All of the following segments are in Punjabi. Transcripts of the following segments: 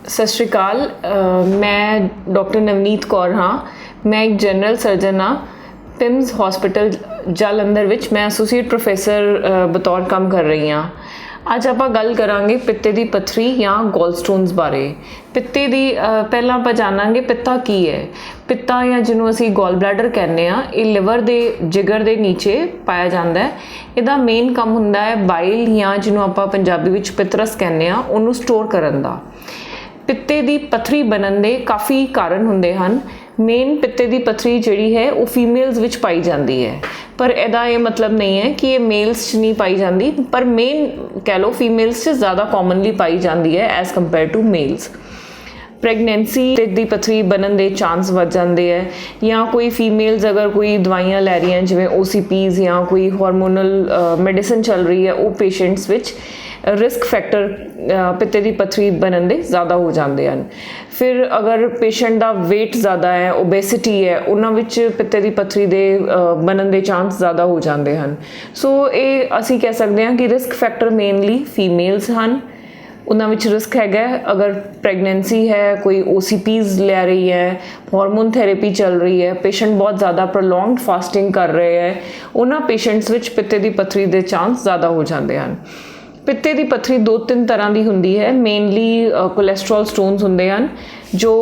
ਸਤਿ ਸ਼੍ਰੀ ਅਕਾਲ। ਮੈਂ ਡਾਕਟਰ ਨਵਨੀਤ ਕੌਰ ਹਾਂ। ਮੈਂ ਇੱਕ ਜਨਰਲ ਸਰਜਨ ਹਾਂ ਪਿਮਸ ਹਸਪੀਟਲ ਜਲੰਧਰ ਵਿੱਚ। ਮੈਂ ਐਸੋਸੀਏਟ ਪ੍ਰੋਫੈਸਰ ਬਤੌਰ ਕੰਮ ਕਰ ਰਹੀ ਹਾਂ। ਅੱਜ ਆਪਾਂ ਗੱਲ ਕਰਾਂਗੇ ਪਿੱਤੇ ਦੀ ਪੱਥਰੀ ਜਾਂ ਗੋਲਸਟੋਨਸ ਬਾਰੇ। ਪਿੱਤੇ ਦੀ ਪਹਿਲਾਂ ਆਪਾਂ ਜਾਣਾਂਗੇ ਪਿੱਤਾ ਕੀ ਹੈ। ਪਿੱਤਾ ਜਾਂ ਜਿਹਨੂੰ ਅਸੀਂ ਗੋਲ ਬਲੈਡਰ ਕਹਿੰਦੇ ਆ, ਇਹ ਲਿਵਰ ਦੇ ਜਿਗਰ ਦੇ ਨੀਚੇ ਪਾਇਆ ਜਾਂਦਾ ਹੈ। ਇਹਦਾ ਮੇਨ ਕੰਮ ਹੁੰਦਾ ਹੈ ਬਾਈਲ ਜਾਂ ਜਿਹਨੂੰ ਆਪਾਂ ਪੰਜਾਬੀ ਵਿੱਚ ਪਿਤਰਸ ਕਹਿੰਦੇ ਆ, ਉਹਨੂੰ ਸਟੋਰ ਕਰਨ ਦਾ। ਪਿੱਤੇ ਦੀ ਪੱਥਰੀ ਬਣਨ ਦੇ ਕਾਫੀ ਕਾਰਨ ਹੁੰਦੇ ਹਨ। ਮੇਨ ਪਿੱਤੇ ਦੀ ਪੱਥਰੀ ਜਿਹੜੀ ਹੈ ਉਹ ਫੀਮੇਲਸ ਵਿੱਚ ਪਾਈ ਜਾਂਦੀ ਹੈ, ਪਰ ਇਹਦਾ ਇਹ ਮਤਲਬ ਨਹੀਂ ਹੈ ਕਿ ਇਹ ਮੇਲਸ 'ਚ ਨਹੀਂ ਪਾਈ ਜਾਂਦੀ, ਪਰ ਮੇਨ ਕਹਿ ਲਓ ਫੀਮੇਲਸ 'ਚ ਜ਼ਿਆਦਾ ਕਾਮਨਲੀ ਪਾਈ ਜਾਂਦੀ ਹੈ as compare to males. Pregnancy ਦੀ ਪੱਥਰੀ ਬਣਨ ਦੇ ਚਾਂਸ ਵੱਧ ਜਾਂਦੇ ਹੈ, ਜਾਂ ਕੋਈ ਫੀਮੇਲਸ ਅਗਰ ਕੋਈ ਦਵਾਈਆਂ ਲੈ ਰਹੀਆਂ ਜਿਵੇਂ OCPs ਜਾਂ ਕੋਈ ਹਾਰਮੋਨਲ ਮੈਡੀਸਨ ਚੱਲ ਰਹੀ ਹੈ, ਉਹ ਪੇਸ਼ੈਂਟਸ ਵਿੱਚ ਰਿਸਕ ਫੈਕਟਰ ਪਿੱਤੇ ਦੀ ਪੱਥਰੀ ਬਣਨ ਦੇ ਜ਼ਿਆਦਾ ਹੋ ਜਾਂਦੇ ਹਨ। ਫਿਰ ਅਗਰ ਪੇਸ਼ੈਂਟ ਦਾ weight ਜ਼ਿਆਦਾ ਹੈ, ਓਬੇਸਿਟੀ ਹੈ, ਉਹਨਾਂ ਵਿੱਚ ਪਿੱਤੇ ਦੀ ਪੱਥਰੀ ਦੇ ਬਣਨ ਦੇ ਚਾਂਸ ਜ਼ਿਆਦਾ ਹੋ ਜਾਂਦੇ ਹਨ। ਸੋ ਇਹ ਅਸੀਂ ਕਹਿ ਸਕਦੇ ਹਾਂ ਕਿ ਰਿਸਕ ਫੈਕਟਰ ਮੇਨਲੀ ਫੀਮੇਲਸ ਹਨ, ਉਹਨਾਂ ਵਿੱਚ ਰਿਸਕ ਹੈਗਾ। ਅਗਰ ਪ੍ਰੈਗਨੈਂਸੀ ਹੈ, ਕੋਈ OCPs ਲੈ ਰਹੀ ਹੈ, ਹਾਰਮੋਨ ਥੈਰੇਪੀ ਚੱਲ ਰਹੀ ਹੈ, ਪੇਸ਼ੈਂਟ ਬਹੁਤ ਜ਼ਿਆਦਾ ਪ੍ਰੋਲੋਂਗਡ ਫਾਸਟਿੰਗ ਕਰ ਰਹੇ ਹੈ, ਉਹਨਾਂ ਪੇਸ਼ੈਂਟਸ ਵਿੱਚ ਪਿੱਤੇ ਦੀ ਪੱਥਰੀ ਦੇ ਚਾਂਸ ਜ਼ਿਆਦਾ ਹੋ ਜਾਂਦੇ ਹਨ। ਪਿੱਤੇ ਦੀ ਪੱਥਰੀ 2-3 ਤਰ੍ਹਾਂ ਦੀ ਹੁੰਦੀ ਹੈ। ਮੇਨਲੀ ਕੋਲੈਸਟਰੋਲ ਸਟੋਨਸ ਹੁੰਦੇ ਹਨ ਜੋ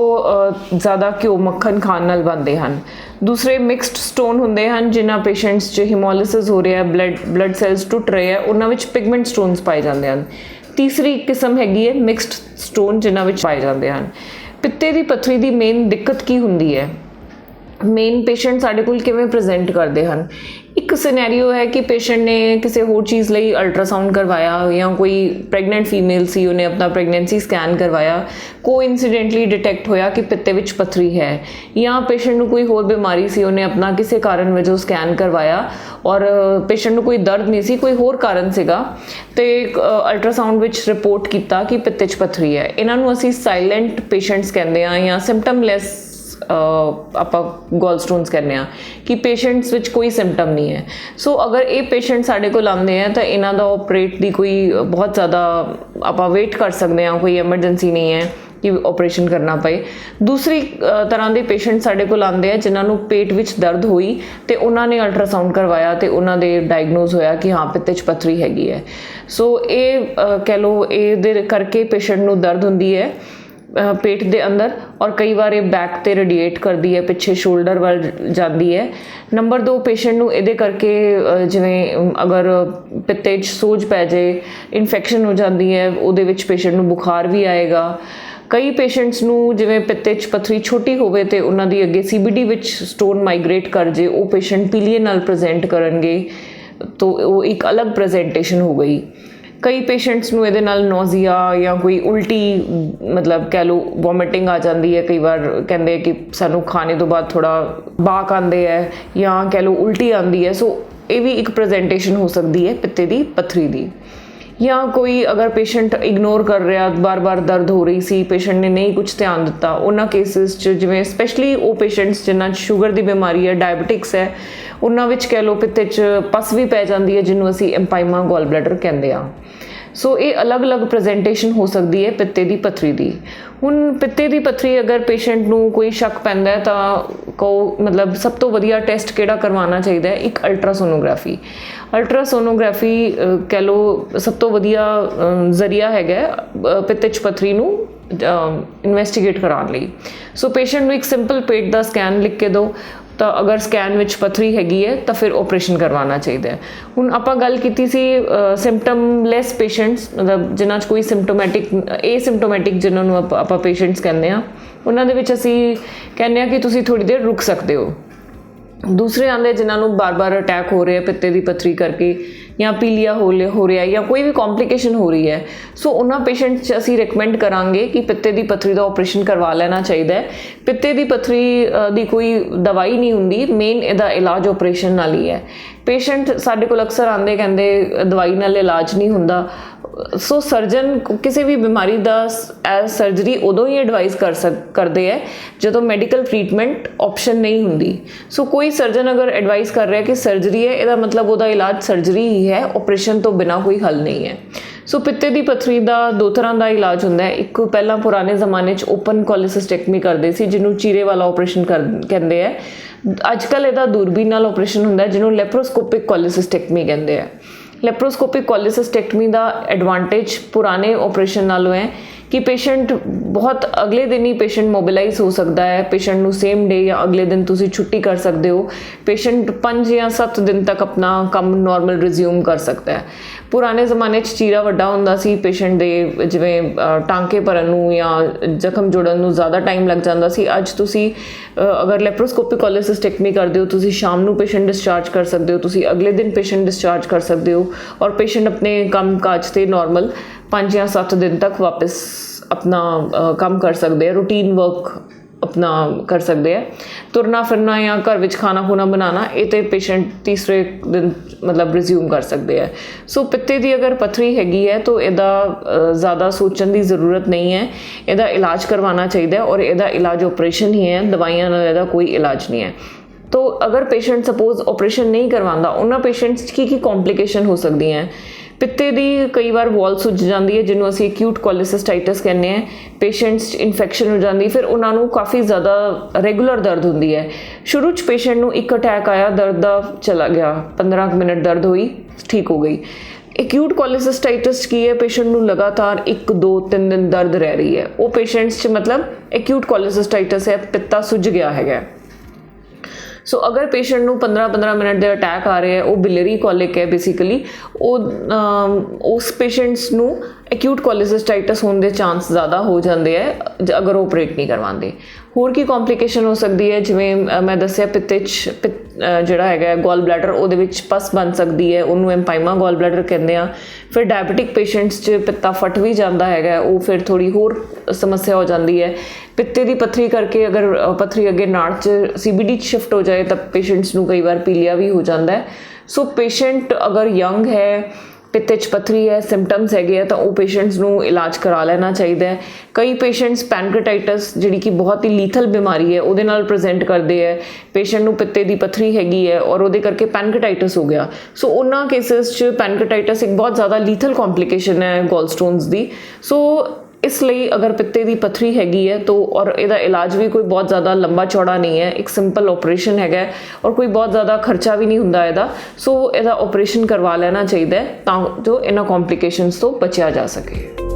ਜ਼ਿਆਦਾ ਘਿਓ ਮੱਖਣ ਖਾਣ ਨਾਲ ਬਣਦੇ ਹਨ। ਦੂਸਰੇ ਮਿਕਸਡ ਸਟੋਨ ਹੁੰਦੇ ਹਨ ਜਿਨ੍ਹਾਂ ਪੇਸ਼ੈਂਟਸ 'ਚ ਹੀਮੋਲਿਸਿਸ ਹੋ ਰਿਹਾ, ਬਲੱਡ ਸੈਲਸ ਟੁੱਟ ਰਹੇ ਹੈ, ਉਹਨਾਂ ਵਿੱਚ ਪਿਗਮੈਂਟ ਸਟੋਨਸ ਪਾਏ ਜਾਂਦੇ ਹਨ। ਤੀਸਰੀ ਕਿਸਮ ਹੈਗੀ ਹੈ ਮਿਕਸਡ ਸਟੋਨ ਜਿਨ੍ਹਾਂ ਵਿੱਚ ਪਾਏ ਜਾਂਦੇ ਹਨ। ਪਿੱਤੇ ਦੀ ਪੱਥਰੀ ਦੀ ਮੇਨ ਦਿੱਕਤ ਕੀ ਹੁੰਦੀ ਹੈ? ਮੇਨ ਪੇਸ਼ੈਂਟ ਸਾਡੇ ਕੋਲ ਕਿਵੇਂ ਪ੍ਰੈਜ਼ੈਂਟ ਕਰਦੇ ਹਨ? ਇੱਕ ਸਿਨੈਰੀਓ ਹੈ ਕਿ ਪੇਸ਼ੈਂਟ ਨੇ ਕਿਸੇ ਹੋਰ ਚੀਜ਼ ਲਈ ਅਲਟਰਾਸਾਊਂਡ ਕਰਵਾਇਆ, ਜਾਂ ਕੋਈ ਪ੍ਰੈਗਨੈਂਟ ਫੀਮੇਲ ਸੀ, ਉਹਨੇ ਆਪਣਾ ਪ੍ਰੈਗਨੈਂਸੀ ਸਕੈਨ ਕਰਵਾਇਆ, ਕੋਇਨਸੀਡੈਂਟਲੀ ਡਿਟੈਕਟ ਹੋਇਆ ਕਿ ਪਿੱਤੇ ਵਿੱਚ ਪੱਥਰੀ ਹੈ, ਜਾਂ ਪੇਸ਼ੈਂਟ ਨੂੰ ਕੋਈ ਹੋਰ ਬਿਮਾਰੀ ਸੀ, ਉਹਨੇ ਆਪਣਾ ਕਿਸੇ ਕਾਰਨ ਵਜੋਂ ਸਕੈਨ ਕਰਵਾਇਆ ਔਰ ਪੇਸ਼ੈਂਟ ਨੂੰ ਕੋਈ ਦਰਦ ਨਹੀਂ ਸੀ, ਕੋਈ ਹੋਰ ਕਾਰਨ ਸੀਗਾ, ਤੇ ਅਲਟਰਾਸਾਊਂਡ ਵਿੱਚ ਰਿਪੋਰਟ ਕੀਤਾ ਕਿ ਪਿੱਤੇ 'ਚ ਪੱਥਰੀ ਹੈ। ਇਹਨਾਂ ਨੂੰ ਅਸੀਂ ਸਾਇਲੈਂਟ ਪੇਸ਼ੈਂਟਸ ਕਹਿੰਦੇ ਹਾਂ, ਜਾਂ ਸਿੰਪਟਮਲੈਸ ਆਪਾਂ ਗੋਲਸਟੋਨਸ ਕਹਿੰਦੇ ਹਾਂ, ਕਿ ਪੇਸ਼ੈਂਟਸ ਵਿੱਚ ਕੋਈ ਸਿੰਪਟਮ ਨਹੀਂ ਹੈ। ਸੋ ਅਗਰ ਇਹ ਪੇਸ਼ੈਂਟ ਸਾਡੇ ਕੋਲ ਆਉਂਦੇ ਆ ਤਾਂ ਇਹਨਾਂ ਦਾ ਆਪਰੇਟ ਦੀ ਕੋਈ ਬਹੁਤ ਜ਼ਿਆਦਾ ਆਪਾਂ ਵੇਟ ਕਰ ਸਕਦੇ ਹਾਂ, ਕੋਈ ਐਮਰਜੈਂਸੀ ਨਹੀਂ ਹੈ ਕਿ ਆਪਰੇਸ਼ਨ ਕਰਨਾ ਪਏ। ਦੂਸਰੀ ਤਰ੍ਹਾਂ ਦੇ ਪੇਸ਼ੈਂਟ ਸਾਡੇ ਕੋਲ ਆਉਂਦੇ ਆ ਜਿਨ੍ਹਾਂ ਨੂੰ ਪੇਟ ਵਿੱਚ ਦਰਦ ਹੋਈ ਤੇ ਉਹਨਾਂ ਨੇ ਅਲਟਰਾਸਾਊਂਡ ਕਰਵਾਇਆ ਤੇ ਉਹਨਾਂ ਦੇ ਡਾਇਗਨੋਜ਼ ਹੋਇਆ ਕਿ ਹਾਂ ਪਿੱਤੇ 'ਚ ਪੱਥਰੀ ਹੈਗੀ ਹੈ। ਸੋ ਇਹ ਕਹਿ ਲਓ ਇਹਦੇ ਕਰਕੇ ਪੇਸ਼ੈਂਟ ਨੂੰ ਦਰਦ ਹੁੰਦੀ ਹੈ ਪੇਟ ਦੇ ਅੰਦਰ, ਔਰ ਕਈ ਵਾਰ ਇਹ ਬੈਕ 'ਤੇ ਰੇਡੀਏਟ ਕਰਦੀ ਹੈ, ਪਿੱਛੇ ਸ਼ੋਲਡਰ ਵੱਲ ਜਾਂਦੀ ਹੈ। ਨੰਬਰ 2, ਪੇਸ਼ੈਂਟ ਨੂੰ ਇਹਦੇ ਕਰਕੇ ਜਿਵੇਂ ਅਗਰ ਪਿੱਤੇ 'ਚ ਸੋਜ ਪੈ ਜਾਏ, ਇਨਫੈਕਸ਼ਨ ਹੋ ਜਾਂਦੀ ਹੈ, ਉਹਦੇ ਵਿੱਚ ਪੇਸ਼ੈਂਟ ਨੂੰ ਬੁਖਾਰ ਵੀ ਆਏਗਾ। ਕਈ ਪੇਸ਼ੈਂਟਸ ਨੂੰ ਜਿਵੇਂ ਪਿੱਤੇ 'ਚ ਪੱਥਰੀ ਛੋਟੀ ਹੋਵੇ ਤੇ ਉਹਨਾਂ ਦੀ ਅੱਗੇ CBD ਵਿੱਚ ਸਟੋਨ ਮਾਈਗ੍ਰੇਟ ਕਰ ਜੇ, ਉਹ ਪੇਸ਼ੈਂਟ ਪੀਲੀਏ ਨਾਲ ਪ੍ਰੈਜ਼ੈਂਟ ਕਰਨਗੇ, ਤਾਂ ਉਹ ਇੱਕ ਅਲੱਗ ਪ੍ਰੈਜ਼ੈਂਟੇਸ਼ਨ ਹੋ ਗਈ। ਕਈ ਪੇਸ਼ੈਂਟਸ ਨੂੰ ਇਹਦੇ ਨਾਲ ਨੋਜ਼ੀਆ ਜਾਂ ਕੋਈ ਉਲਟੀ, ਮਤਲਬ ਕਹਿ ਲਓ ਵੋਮਿਟਿੰਗ ਆ ਜਾਂਦੀ ਹੈ। ਕਈ ਵਾਰ ਕਹਿੰਦੇ ਕਿ ਸਾਨੂੰ ਖਾਣੇ ਤੋਂ ਬਾਅਦ ਥੋੜ੍ਹਾ ਬਾਕ ਆਉਂਦੇ ਹੈ, ਜਾਂ ਕਹਿ ਲਓ ਉਲਟੀ ਆਉਂਦੀ ਹੈ। ਸੋ ਇਹ ਵੀ ਇੱਕ ਪ੍ਰੈਜ਼ੈਂਟੇਸ਼ਨ ਹੋ ਸਕਦੀ ਹੈ ਪਿੱਤੇ ਦੀ ਪੱਥਰੀ ਦੀ। ਜਾਂ ਕੋਈ ਅਗਰ ਪੇਸ਼ੈਂਟ ਇਗਨੋਰ ਕਰ ਰਿਹਾ, ਬਾਰ-ਬਾਰ ਦਰਦ ਹੋ ਰਹੀ ਸੀ, ਪੇਸ਼ੈਂਟ ਨੇ ਨਹੀਂ ਕੁਝ ਧਿਆਨ ਦਿੱਤਾ, ਉਹਨਾਂ ਕੇਸਿਸ 'ਚ ਜਿਵੇਂ ਸਪੈਸ਼ਲੀ ਉਹ ਪੇਸ਼ੈਂਟਸ ਜਿਨ੍ਹਾਂ 'ਚ ਸ਼ੂਗਰ ਦੀ ਬਿਮਾਰੀ ਹੈ, ਡਾਇਬਟਿਕਸ ਹੈ, ਉਹਨਾਂ ਵਿੱਚ ਕਹਿ ਲਓ ਪਿੱਤੇ 'ਚ ਪਸ ਵੀ ਪੈ ਜਾਂਦੀ ਹੈ ਜਿਹਨੂੰ ਅਸੀਂ ਐਮਪਾਈਮਾ ਗੋਲ ਬਲੈਡਰ ਕਹਿੰਦੇ ਹਾਂ। ਸੋ ਇਹ ਅਲੱਗ-ਅਲੱਗ ਪ੍ਰੈਜ਼ੈਂਟੇਸ਼ਨ ਹੋ ਸਕਦੀ ਹੈ ਪਿੱਤੇ ਦੀ ਪੱਥਰੀ ਦੀ। ਹੁਣ ਪਿੱਤੇ ਦੀ ਪੱਥਰੀ ਅਗਰ ਪੇਸ਼ੈਂਟ ਨੂੰ ਕੋਈ ਸ਼ੱਕ ਪੈਂਦਾ ਹੈ ਤਾਂ ਮਤਲਬ ਸਭ ਤੋਂ ਵਧੀਆ ਟੈਸਟ ਕਿਹੜਾ ਕਰਵਾਉਣਾ ਚਾਹੀਦਾ ਹੈ? ਇੱਕ ਅਲਟਰਾਸੋਨੋਗ੍ਰਾਫੀ। ਅਲਟਰਾਸੋਨੋਗ੍ਰਾਫੀ ਕਹਿ ਲਓ ਸਭ ਤੋਂ ਵਧੀਆ ਜ਼ਰੀਆ ਹੈਗਾ ਪਿੱਤੇ 'ਚ ਪੱਥਰੀ ਨੂੰ ਇਨਵੈਸਟੀਗੇਟ ਕਰਾਉਣ ਲਈ। ਸੋ ਪੇਸ਼ੈਂਟ ਨੂੰ ਇੱਕ ਸਿੰਪਲ ਪੇਟ ਦਾ ਸਕੈਨ ਲਿਖ ਕੇ ਦਿਓ, ਤਾਂ ਅਗਰ ਸਕੈਨ ਵਿੱਚ ਪੱਥਰੀ ਹੈਗੀ ਹੈ ਤਾਂ ਫਿਰ ਆਪਰੇਸ਼ਨ ਕਰਵਾਉਣਾ ਚਾਹੀਦਾ ਹੈ। ਹੁਣ ਆਪਾਂ ਗੱਲ ਕੀਤੀ ਸੀ ਸਿੰਪਟਮਲੈਸ ਪੇਸ਼ੈਂਟਸ, ਮਤਲਬ ਜਿਨ੍ਹਾਂ 'ਚ ਕੋਈ ਏਸਿਮਟੋਮੈਟਿਕ ਜਿਨ੍ਹਾਂ ਨੂੰ ਆਪਾਂ ਪੇਸ਼ੈਂਟਸ ਕਹਿੰਦੇ ਹਾਂ, ਉਹਨਾਂ ਦੇ ਵਿੱਚ ਅਸੀਂ ਕਹਿੰਦੇ ਹਾਂ ਕਿ ਤੁਸੀਂ ਥੋੜ੍ਹੀ ਦੇਰ ਰੁਕ ਸਕਦੇ ਹੋ। ਦੂਸਰੇ ਆਉਂਦੇ ਜਿਨ੍ਹਾਂ ਨੂੰ ਬਾਰ-ਬਾਰ ਅਟੈਕ ਹੋ ਰਿਹਾ ਪਿੱਤੇ ਦੀ ਪੱਥਰੀ ਕਰਕੇ, ਜਾਂ ਪੀਲੀਆ ਹੋ ਰਿਹਾ, ਜਾਂ ਕੋਈ ਵੀ ਕੰਪਲਿਕੇਸ਼ਨ ਹੋ ਰਹੀ ਹੈ। ਸੋ ਉਹਨਾਂ ਪੇਸ਼ੈਂਟਸ 'ਚ ਅਸੀਂ ਰਿਕਮੈਂਡ ਕਰਾਂਗੇ ਕਿ ਪਿੱਤੇ ਦੀ ਪੱਥਰੀ ਦਾ ਆਪਰੇਸ਼ਨ ਕਰਵਾ ਲੈਣਾ ਚਾਹੀਦਾ ਹੈ। ਪਿੱਤੇ ਦੀ ਪੱਥਰੀ ਦੀ ਕੋਈ ਦਵਾਈ ਨਹੀਂ ਹੁੰਦੀ, ਮੇਨ ਇਹਦਾ ਇਲਾਜ ਆਪਰੇਸ਼ਨ ਨਾਲ ਹੀ ਹੈ। ਪੇਸ਼ੈਂਟ ਸਾਡੇ ਕੋਲ ਅਕਸਰ ਆਉਂਦੇ ਕਹਿੰਦੇ ਦਵਾਈ ਨਾਲ ਇਲਾਜ ਨਹੀਂ ਹੁੰਦਾ, ਸੋ ਸਰਜਨ ਕਿਸੇ ਵੀ ਬਿਮਾਰੀ ਦਾ ਸਰਜਰੀ ਉਦੋਂ ਹੀ ਐਡਵਾਈਸ ਕਰਦੇ ਹੈ ਜਦੋਂ ਮੈਡੀਕਲ ਟ੍ਰੀਟਮੈਂਟ ਆਪਸ਼ਨ ਨਹੀਂ ਹੁੰਦੀ। ਸੋ ਕੋਈ ਸਰਜਨ ਅਗਰ ਐਡਵਾਈਸ ਕਰ ਰਿਹਾ ਕਿ ਸਰਜਰੀ ਹੈ, ਇਹਦਾ ਮਤਲਬ ਉਹਦਾ ਇਲਾਜ ਸਰਜਰੀ ਹੀ ਹੈ, ਆਪਰੇਸ਼ਨ ਤੋਂ ਬਿਨਾ ਕੋਈ ਹੱਲ ਨਹੀਂ ਹੈ। ਸੋ ਪਿੱਤੇ ਦੀ ਪੱਥਰੀ ਦਾ 2 ਤਰ੍ਹਾਂ ਦਾ ਇਲਾਜ ਹੁੰਦਾ ਹੈ। ਇੱਕ ਪਹਿਲਾਂ ਪੁਰਾਣੇ ਜ਼ਮਾਨੇ 'ਚ ਓਪਨ ਕੋਲੀਸਿਸਟੈਕਟਮੀ ਕਰਦੇ ਸੀ, ਜਿਹਨੂੰ ਚੀਰੇ ਵਾਲਾ ਆਪਰੇਸ਼ਨ ਕਹਿੰਦੇ ਹੈ। ਅੱਜ ਕੱਲ੍ਹ ਇਹਦਾ ਦੂਰਬੀਨ ਨਾਲ ਆਪਰੇਸ਼ਨ ਹੁੰਦਾ ਹੈ, ਜਿਹਨੂੰ ਲੈਪਰੋਸਕੋਪਿਕ ਕੋਲੀਸਿਸਟੈਕਟਮੀ ਕਹਿੰਦੇ ਆ। ਲੈਪਰੋਸਕੋਪਿਕ ਕੋਲੀਸਿਸਟੈਕਟਮੀ ਦਾ ਐਡਵਾਂਟੇਜ ਪੁਰਾਣੇ ਆਪਰੇਸ਼ਨ ਨਾਲੋਂ ਹੈ ਕਿ ਪੇਸ਼ੈਂਟ ਬਹੁਤ ਅਗਲੇ ਦਿਨ ਹੀ ਪੇਸ਼ੈਂਟ ਮੋਬਿਲਾਈਜ਼ ਹੋ ਸਕਦਾ ਹੈ। ਪੇਸ਼ੈਂਟ ਨੂੰ ਸੇਮ ਡੇ ਜਾਂ ਅਗਲੇ ਦਿਨ ਤੁਸੀਂ ਛੁੱਟੀ ਕਰ ਸਕਦੇ ਹੋ। ਪੇਸ਼ੈਂਟ 5 ਜਾਂ 7 ਦਿਨ ਤੱਕ ਆਪਣਾ ਕੰਮ ਨਾਰਮਲ ਰਿਜ਼ਿਊਮ ਕਰ ਸਕਦਾ ਹੈ। ਪੁਰਾਣੇ ਜ਼ਮਾਨੇ 'ਚ ਚੀਰਾ ਵੱਡਾ ਹੁੰਦਾ ਸੀ, ਪੇਸ਼ੈਂਟ ਦੇ ਜਿਵੇਂ ਟਾਂਕੇ ਭਰਨ ਨੂੰ ਜਾਂ ਜ਼ਖਮ ਜੋੜਨ ਨੂੰ ਜ਼ਿਆਦਾ ਟਾਈਮ ਲੱਗ ਜਾਂਦਾ ਸੀ। ਅੱਜ ਤੁਸੀਂ ਅਗਰ ਲੈਪਰੋਸਕੋਪਿਕ ਕੋਲੀਸਿਸਟੈਕਟਮੀ ਕਰਦੇ ਹੋ, ਤੁਸੀਂ ਸ਼ਾਮ ਨੂੰ ਪੇਸ਼ੈਂਟ ਡਿਸਚਾਰਜ ਕਰ ਸਕਦੇ ਹੋ, ਤੁਸੀਂ ਅਗਲੇ ਦਿਨ ਪੇਸ਼ੈਂਟ ਡਿਸਚਾਰਜ ਕਰ ਸਕਦੇ ਹੋ ਔਰ ਪੇਸ਼ੈਂਟ ਆਪਣੇ ਕੰਮ ਕਾਜ 'ਤੇ ਨਾਰਮਲ 5 ਜਾਂ 7 ਦਿਨ ਤੱਕ ਵਾਪਸ ਆਪਣਾ ਕੰਮ ਕਰ ਸਕਦੇ ਆ, ਰੂਟੀਨ ਵਰਕ ਆਪਣਾ ਕਰ ਸਕਦੇ ਆ। ਤੁਰਨਾ ਫਿਰਨਾ ਜਾਂ ਘਰ ਵਿੱਚ ਖਾਣਾ ਖੂਣਾ ਬਣਾਉਣਾ, ਇਹ ਤੇ ਪੇਸ਼ੈਂਟ ਤੀਸਰੇ ਦਿਨ ਮਤਲਬ ਰਿਜ਼ਿਊਮ ਕਰ ਸਕਦੇ ਆ। ਸੋ ਪਿੱਤੇ ਦੀ ਅਗਰ ਪੱਥਰੀ ਹੈਗੀ ਹੈ ਤਾਂ ਇਹਦਾ ਜ਼ਿਆਦਾ ਸੋਚਣ ਦੀ ਜ਼ਰੂਰਤ ਨਹੀਂ ਹੈ, ਇਹਦਾ ਇਲਾਜ ਕਰਵਾਉਣਾ ਚਾਹੀਦਾ ਔਰ ਇਹਦਾ ਇਲਾਜ ਆਪਰੇਸ਼ਨ ਹੀ ਹੈ, ਦਵਾਈਆਂ ਨਾਲ ਇਹਦਾ ਕੋਈ ਇਲਾਜ ਨਹੀਂ ਹੈ। ਤੋ ਅਗਰ ਪੇਸ਼ੈਂਟ ਸਪੋਜ਼ ਆਪਰੇਸ਼ਨ ਨਹੀਂ ਕਰਵਾਉਂਦਾ, ਉਹਨਾਂ ਪੇਸ਼ੈਂਟਸ 'ਚ ਕੀ ਕੰਪਲਿਕੇਸ਼ਨ ਹੋ ਸਕਦੀਆਂ ਹੈ। ਪਿੱਤੇ ਦੀ ਕਈ ਵਾਰ ਵਾਲ ਸੁੱਜ ਜਾਂਦੀ ਹੈ, ਜਿਹਨੂੰ ਅਸੀਂ ਅਕਿਊਟ ਕੋਲੀਸਿਸਟਾਈਟਿਸ ਕਹਿੰਦੇ ਹਾਂ। ਪੇਸ਼ੈਂਟਸ 'ਚ ਇਨਫੈਕਸ਼ਨ ਹੋ ਜਾਂਦੀ, ਫਿਰ ਉਹਨਾਂ ਨੂੰ ਕਾਫੀ ਜ਼ਿਆਦਾ ਰੈਗੂਲਰ ਦਰਦ ਹੁੰਦੀ ਹੈ। ਸ਼ੁਰੂ 'ਚ ਪੇਸ਼ੈਂਟ ਨੂੰ ਇੱਕ ਅਟੈਕ ਆਇਆ, ਦਰਦ ਦਾ ਚਲਾ ਗਿਆ, 15 ਮਿੰਟ ਦਰਦ ਹੋਈ, ਠੀਕ ਹੋ ਗਈ। ਅਕਿਊਟ ਕੋਲੀਸਿਸਟਾਈਟਿਸ ਕੀ ਹੈ, ਪੇਸ਼ੈਂਟ ਨੂੰ ਲਗਾਤਾਰ 1 2 3 ਦਿਨ ਦਰਦ ਰਹਿ ਰਹੀ ਹੈ। ਉਹ ਪੇਸ਼ੈਂਟਸ 'ਚ ਮਤਲਬ ਅਕਿਊਟ ਕੋਲੀਸਿਸਟਾਈਟਿਸ ਹੈ, ਪਿੱਤਾ ਸੁੱਜ ਗਿਆ ਹੈਗਾ। ਸੋ ਅਗਰ ਪੇਸ਼ੈਂਟ ਨੂੰ 15 ਮਿੰਟ ਦੇ ਅਟੈਕ ਆ ਰਹੇ ਹੈ, ਉਹ ਬਿਲਰੀ ਕੋਲਿਕ ਹੈ ਬੇਸਿਕਲੀ, ਉਸ ਪੇਸ਼ੈਂਟਸ ਨੂੰ ਅਕਿਊਟ ਕੋਲੀਸਿਸਟਾਈਟਿਸ ਹੋਣ ਦੇ ਚਾਂਸ ਜ਼ਿਆਦਾ ਹੋ ਜਾਂਦੇ ਹੈ ਅਗਰ ਉਹ ਆਪਰੇਟ ਨਹੀਂ ਕਰਵਾਉਂਦੇ। ਹੋਰ ਕੀ ਕੰਪਲਿਕੇਸ਼ਨ ਹੋ ਸਕਦੀ ਹੈ, ਜਿਵੇਂ ਮੈਂ ਦੱਸਿਆ ਪਿੱਤੇ 'ਚ ਜਿਹੜਾ ਹੈਗਾ ਗੋਲ ਬਲੈਡਰ, ਉਹਦੇ ਵਿੱਚ ਪਸ ਬਣ ਸਕਦੀ ਹੈ, ਉਹਨੂੰ ਐਮਪਾਈਮਾ ਗੋਲ ਬਲੈਡਰ ਕਹਿੰਦੇ ਆ। ਫਿਰ ਡਾਇਬਟਿਕ ਪੇਸ਼ੈਂਟਸ 'ਚ ਪਿੱਤਾ ਫਟ ਵੀ ਜਾਂਦਾ ਹੈਗਾ, ਉਹ ਫਿਰ ਥੋੜ੍ਹੀ ਹੋਰ ਸਮੱਸਿਆ ਹੋ ਜਾਂਦੀ ਹੈ। ਪਿੱਤੇ ਦੀ ਪੱਥਰੀ ਕਰਕੇ ਅਗਰ ਪੱਥਰੀ ਅੱਗੇ ਨਾੜ 'ਚ CBD 'ਚ ਸ਼ਿਫਟ ਹੋ ਜਾਏ ਤਾਂ ਪੇਸ਼ੈਂਟਸ ਨੂੰ ਕਈ ਵਾਰ ਪੀਲੀਆ ਵੀ ਹੋ ਜਾਂਦਾ ਹੈ। ਸੋ ਪੇਸ਼ੈਂਟ ਅਗਰ ਯੰਗ ਹੈ, ਪਿੱਤੇ 'ਚ ਪੱਥਰੀ ਹੈ, ਸਿੰਪਟਮਸ ਹੈਗੇ ਆ, ਤਾਂ ਉਹ ਪੇਸ਼ੈਂਟਸ ਨੂੰ ਇਲਾਜ ਕਰਾ ਲੈਣਾ ਚਾਹੀਦਾ ਹੈ। ਕਈ ਪੇਸ਼ੈਂਟਸ ਪੈਨਕ੍ਰੀਟਾਈਟਿਸ, ਜਿਹੜੀ ਕਿ ਬਹੁਤ ਹੀ ਲੀਥਲ ਬਿਮਾਰੀ ਹੈ, ਉਹਦੇ ਨਾਲ ਪ੍ਰੈਜ਼ੈਂਟ ਕਰਦੇ ਹੈ। ਪੇਸ਼ੈਂਟ ਨੂੰ ਪਿੱਤੇ ਦੀ ਪੱਥਰੀ ਹੈਗੀ ਹੈ ਔਰ ਉਹਦੇ ਕਰਕੇ ਪੈਨਕ੍ਰੀਟਾਈਟਿਸ ਹੋ ਗਿਆ। ਸੋ ਉਹਨਾਂ ਕੇਸਿਸ 'ਚ ਪੈਨਕ੍ਰੀਟਾਈਟਿਸ ਇੱਕ ਬਹੁਤ ਜ਼ਿਆਦਾ ਲੀਥਲ ਕੰਪਲਿਕੇਸ਼ਨ ਹੈ ਗੋਲਸਟੋਨਸ ਦੀ। ਸੋ ਇਸ ਲਈ ਅਗਰ ਪਿੱਤੇ ਦੀ ਪੱਥਰੀ ਹੈਗੀ ਹੈ ਤਾਂ ਔਰ ਇਹਦਾ ਇਲਾਜ ਵੀ ਕੋਈ ਬਹੁਤ ਜ਼ਿਆਦਾ ਲੰਬਾ ਚੌੜਾ ਨਹੀਂ ਹੈ, ਇੱਕ ਸਿੰਪਲ ਆਪਰੇਸ਼ਨ ਹੈਗਾ ਔਰ ਕੋਈ ਬਹੁਤ ਜ਼ਿਆਦਾ ਖਰਚਾ ਵੀ ਨਹੀਂ ਹੁੰਦਾ ਇਹਦਾ। ਸੋ ਇਹਦਾ ਆਪਰੇਸ਼ਨ ਕਰਵਾ ਲੈਣਾ ਚਾਹੀਦਾ ਤਾਂ ਜੋ ਇਹਨਾਂ ਕੰਪਲਿਕੇਸ਼ਨਸ ਤੋਂ ਬਚਿਆ ਜਾ ਸਕੇ।